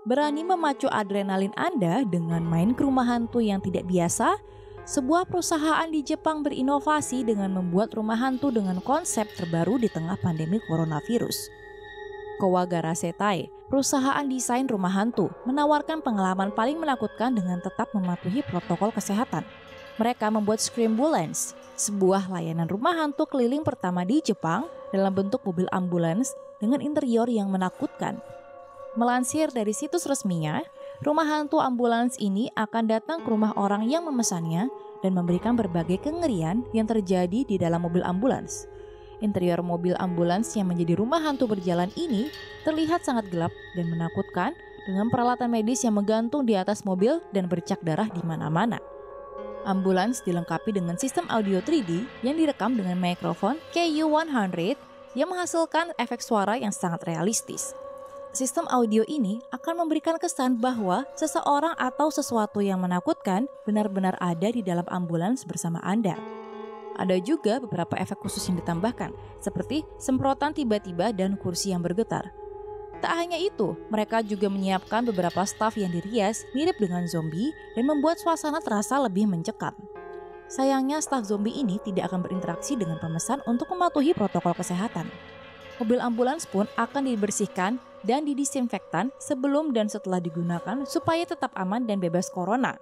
Berani memacu adrenalin Anda dengan main ke rumah hantu yang tidak biasa? Sebuah perusahaan di Jepang berinovasi dengan membuat rumah hantu dengan konsep terbaru di tengah pandemi coronavirus. Kawagara Setai, perusahaan desain rumah hantu, menawarkan pengalaman paling menakutkan dengan tetap mematuhi protokol kesehatan. Mereka membuat Screambulance, sebuah layanan rumah hantu keliling pertama di Jepang dalam bentuk mobil ambulans dengan interior yang menakutkan. Melansir dari situs resminya, rumah hantu ambulans ini akan datang ke rumah orang yang memesannya dan memberikan berbagai kengerian yang terjadi di dalam mobil ambulans. Interior mobil ambulans yang menjadi rumah hantu berjalan ini terlihat sangat gelap dan menakutkan dengan peralatan medis yang menggantung di atas mobil dan bercak darah di mana-mana. Ambulans dilengkapi dengan sistem audio 3D yang direkam dengan mikrofon KU100 yang menghasilkan efek suara yang sangat realistis. Sistem audio ini akan memberikan kesan bahwa seseorang atau sesuatu yang menakutkan benar-benar ada di dalam ambulans bersama Anda. Ada juga beberapa efek khusus yang ditambahkan, seperti semprotan tiba-tiba dan kursi yang bergetar. Tak hanya itu, mereka juga menyiapkan beberapa staf yang dirias mirip dengan zombie dan membuat suasana terasa lebih mencekam. Sayangnya, staf zombie ini tidak akan berinteraksi dengan pemesan untuk mematuhi protokol kesehatan. Mobil ambulans pun akan dibersihkan dan didisinfektan sebelum dan setelah digunakan supaya tetap aman dan bebas corona.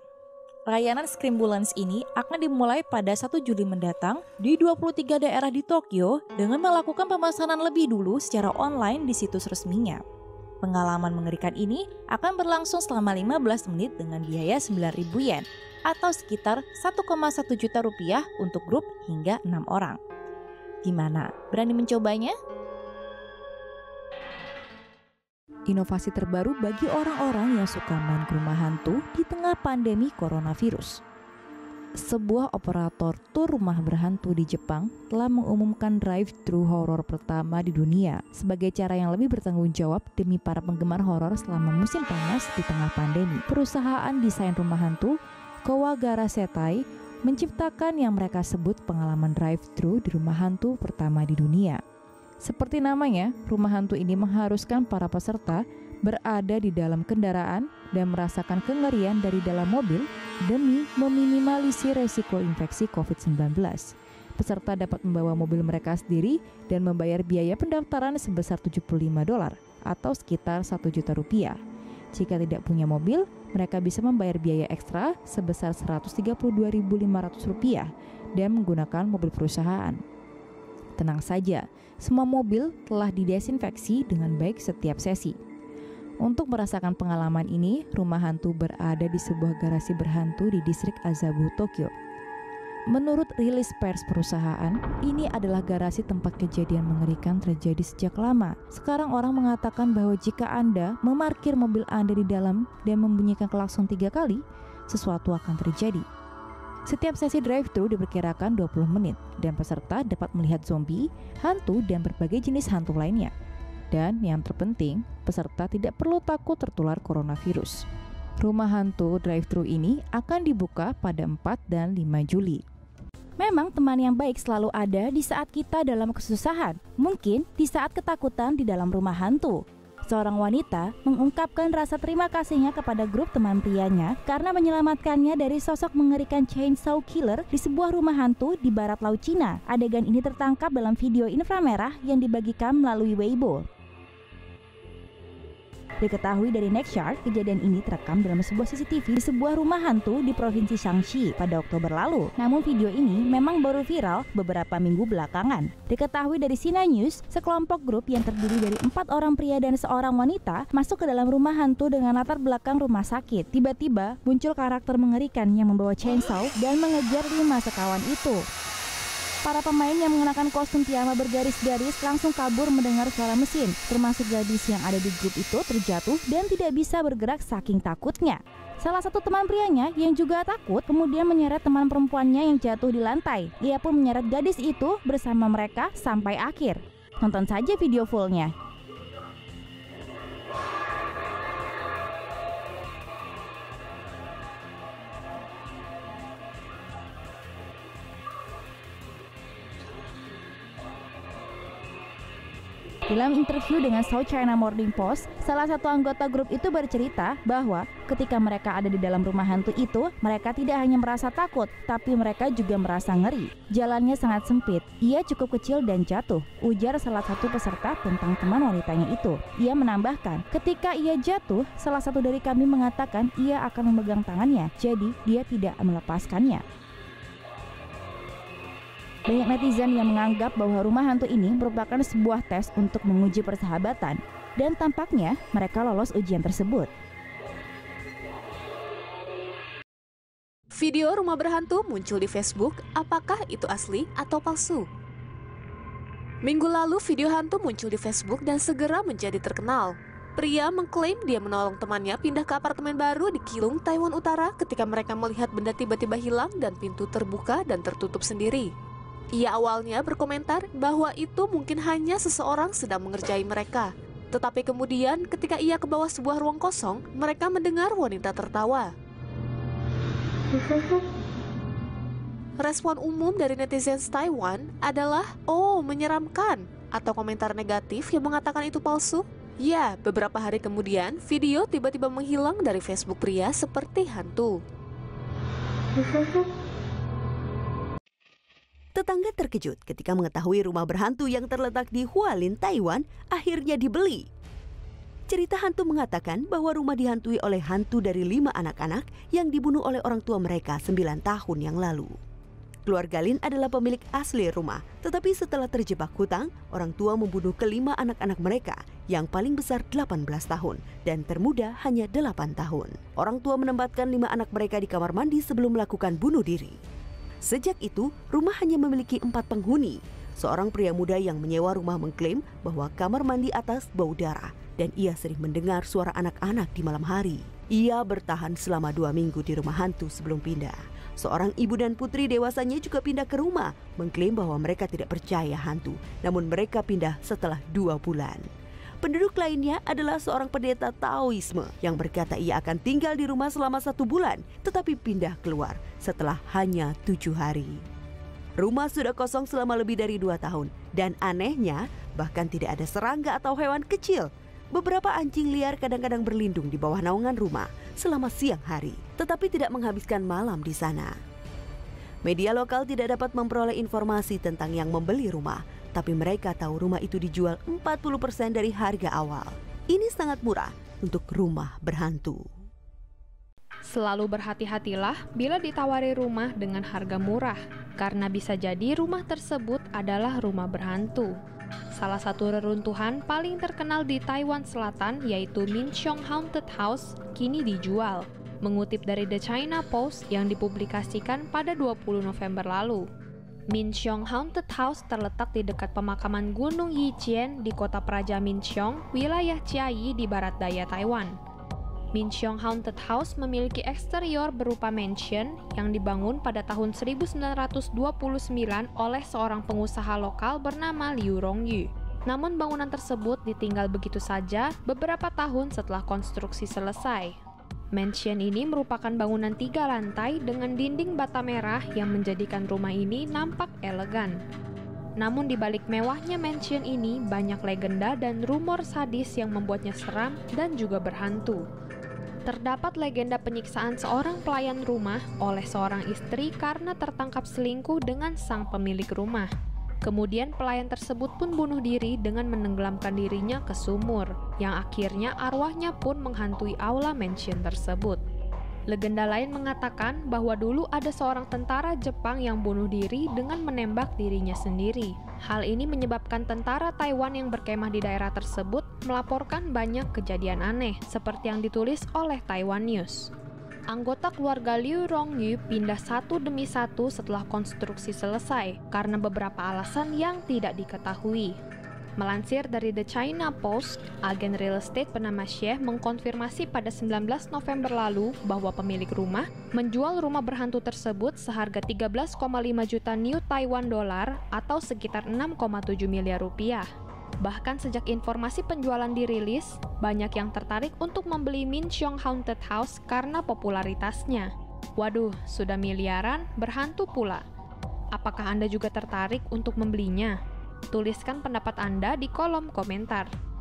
Layanan Screambulance ini akan dimulai pada 1 Juli mendatang di 23 daerah di Tokyo dengan melakukan pemesanan lebih dulu secara online di situs resminya. Pengalaman mengerikan ini akan berlangsung selama 15 menit dengan biaya 9.000 yen atau sekitar 1,1 juta rupiah untuk grup hingga 6 orang. Gimana? Berani mencobanya? Inovasi terbaru bagi orang-orang yang suka main ke rumah hantu di tengah pandemi coronavirus. Sebuah operator tur rumah berhantu di Jepang telah mengumumkan drive-thru horor pertama di dunia sebagai cara yang lebih bertanggung jawab demi para penggemar horor selama musim panas di tengah pandemi. Perusahaan desain rumah hantu Kawagara Setai menciptakan yang mereka sebut pengalaman drive-thru di rumah hantu pertama di dunia. Seperti namanya, rumah hantu ini mengharuskan para peserta berada di dalam kendaraan dan merasakan kengerian dari dalam mobil demi meminimalisir resiko infeksi COVID-19. Peserta dapat membawa mobil mereka sendiri dan membayar biaya pendaftaran sebesar $75 atau sekitar 1 juta rupiah. Jika tidak punya mobil, mereka bisa membayar biaya ekstra sebesar $132.500 dan menggunakan mobil perusahaan. Tenang saja, semua mobil telah didesinfeksi dengan baik setiap sesi. Untuk merasakan pengalaman ini, rumah hantu berada di sebuah garasi berhantu di distrik Azabu, Tokyo. Menurut rilis pers perusahaan, ini adalah garasi tempat kejadian mengerikan terjadi sejak lama. Sekarang orang mengatakan bahwa jika Anda memarkir mobil Anda di dalam dan membunyikan klakson 3 kali, sesuatu akan terjadi. Setiap sesi drive-thru diperkirakan 20 menit dan peserta dapat melihat zombie, hantu, dan berbagai jenis hantu lainnya. Dan yang terpenting, peserta tidak perlu takut tertular coronavirus. Rumah hantu drive-thru ini akan dibuka pada 4 dan 5 Juli. Memang teman yang baik selalu ada di saat kita dalam kesusahan, mungkin di saat ketakutan di dalam rumah hantu. Seorang wanita mengungkapkan rasa terima kasihnya kepada grup teman prianya karena menyelamatkannya dari sosok mengerikan chainsaw killer di sebuah rumah hantu di barat laut Cina. Adegan ini tertangkap dalam video inframerah yang dibagikan melalui Weibo. Diketahui dari Nextchart, kejadian ini terekam dalam sebuah CCTV di sebuah rumah hantu di Provinsi Shaanxi pada Oktober lalu. Namun video ini memang baru viral beberapa minggu belakangan. Diketahui dari Sina News, sekelompok grup yang terdiri dari 4 orang pria dan seorang wanita masuk ke dalam rumah hantu dengan latar belakang rumah sakit. Tiba-tiba muncul karakter mengerikan yang membawa chainsaw dan mengejar 5 sekawan itu. Para pemain yang mengenakan kostum piyama bergaris-garis langsung kabur mendengar suara mesin, termasuk gadis yang ada di grup itu terjatuh dan tidak bisa bergerak saking takutnya. Salah satu teman prianya yang juga takut kemudian menyeret teman perempuannya yang jatuh di lantai. Ia pun menyeret gadis itu bersama mereka sampai akhir. Tonton saja video fullnya. Dalam interview dengan South China Morning Post, salah satu anggota grup itu bercerita bahwa ketika mereka ada di dalam rumah hantu itu, mereka tidak hanya merasa takut, tapi mereka juga merasa ngeri. Jalannya sangat sempit, ia cukup kecil dan jatuh, ujar salah satu peserta tentang teman wanitanya itu. Ia menambahkan, ketika ia jatuh, salah satu dari kami mengatakan ia akan memegang tangannya, jadi dia tidak melepaskannya. Banyak netizen yang menganggap bahwa rumah hantu ini merupakan sebuah tes untuk menguji persahabatan, dan tampaknya mereka lolos ujian tersebut. Video rumah berhantu muncul di Facebook, apakah itu asli atau palsu? Minggu lalu video hantu muncul di Facebook dan segera menjadi terkenal. Pria mengklaim dia menolong temannya pindah ke apartemen baru di Keelung, Taiwan Utara ketika mereka melihat benda tiba-tiba hilang dan pintu terbuka dan tertutup sendiri. Ia awalnya berkomentar bahwa itu mungkin hanya seseorang sedang mengerjai mereka. Tetapi kemudian ketika ia ke bawah sebuah ruang kosong, mereka mendengar wanita tertawa. Respon umum dari netizen Taiwan adalah, "Oh, menyeramkan," atau komentar negatif yang mengatakan itu palsu. Ya, beberapa hari kemudian, video tiba-tiba menghilang dari Facebook pria seperti hantu. Tetangga terkejut ketika mengetahui rumah berhantu yang terletak di Hualien, Taiwan, akhirnya dibeli. Cerita hantu mengatakan bahwa rumah dihantui oleh hantu dari 5 anak-anak yang dibunuh oleh orang tua mereka 9 tahun yang lalu. Keluarga Lin adalah pemilik asli rumah, tetapi setelah terjebak hutang, orang tua membunuh kelima anak-anak mereka, yang paling besar 18 tahun dan termuda hanya 8 tahun. Orang tua menempatkan 5 anak mereka di kamar mandi sebelum melakukan bunuh diri. Sejak itu, rumah hanya memiliki 4 penghuni. Seorang pria muda yang menyewa rumah mengklaim bahwa kamar mandi atas bau darah dan ia sering mendengar suara anak-anak di malam hari. Ia bertahan selama 2 minggu di rumah hantu sebelum pindah. Seorang ibu dan putri dewasanya juga pindah ke rumah, mengklaim bahwa mereka tidak percaya hantu, namun mereka pindah setelah 2 bulan. Penduduk lainnya adalah seorang pendeta Taoisme yang berkata ia akan tinggal di rumah selama 1 bulan, tetapi pindah keluar setelah hanya 7 hari. Rumah sudah kosong selama lebih dari 2 tahun, dan anehnya bahkan tidak ada serangga atau hewan kecil. Beberapa anjing liar kadang-kadang berlindung di bawah naungan rumah selama siang hari, tetapi tidak menghabiskan malam di sana. Media lokal tidak dapat memperoleh informasi tentang yang membeli rumah, tapi mereka tahu rumah itu dijual 40% dari harga awal. Ini sangat murah untuk rumah berhantu. Selalu berhati-hatilah bila ditawari rumah dengan harga murah, karena bisa jadi rumah tersebut adalah rumah berhantu. Salah satu reruntuhan paling terkenal di Taiwan Selatan yaitu Minchong Haunted House kini dijual, mengutip dari The China Post yang dipublikasikan pada 20 November lalu. Minchong Haunted House terletak di dekat pemakaman Gunung Yijian di kota Praja Minchong, wilayah Chiayi di barat daya Taiwan. Minchong Haunted House memiliki eksterior berupa mansion yang dibangun pada tahun 1929 oleh seorang pengusaha lokal bernama Liu Rongyu. Namun bangunan tersebut ditinggal begitu saja beberapa tahun setelah konstruksi selesai. Mansion ini merupakan bangunan 3 lantai dengan dinding bata merah yang menjadikan rumah ini nampak elegan. Namun di balik mewahnya mansion ini banyak legenda dan rumor sadis yang membuatnya seram dan juga berhantu. Terdapat legenda penyiksaan seorang pelayan rumah oleh seorang istri karena tertangkap selingkuh dengan sang pemilik rumah. Kemudian pelayan tersebut pun bunuh diri dengan menenggelamkan dirinya ke sumur, yang akhirnya arwahnya pun menghantui aula mansion tersebut. Legenda lain mengatakan bahwa dulu ada seorang tentara Jepang yang bunuh diri dengan menembak dirinya sendiri. Hal ini menyebabkan tentara Taiwan yang berkemah di daerah tersebut melaporkan banyak kejadian aneh, seperti yang ditulis oleh Taiwan News. Anggota keluarga Liu Rongyu pindah satu demi satu setelah konstruksi selesai karena beberapa alasan yang tidak diketahui. Melansir dari The China Post, agen real estate bernama Sheikh mengkonfirmasi pada 19 November lalu bahwa pemilik rumah menjual rumah berhantu tersebut seharga 13,5 juta New Taiwan Dollar atau sekitar 6,7 miliar rupiah. Bahkan sejak informasi penjualan dirilis, banyak yang tertarik untuk membeli Minchong Haunted House karena popularitasnya. Waduh, sudah miliaran, berhantu pula. Apakah Anda juga tertarik untuk membelinya? Tuliskan pendapat Anda di kolom komentar.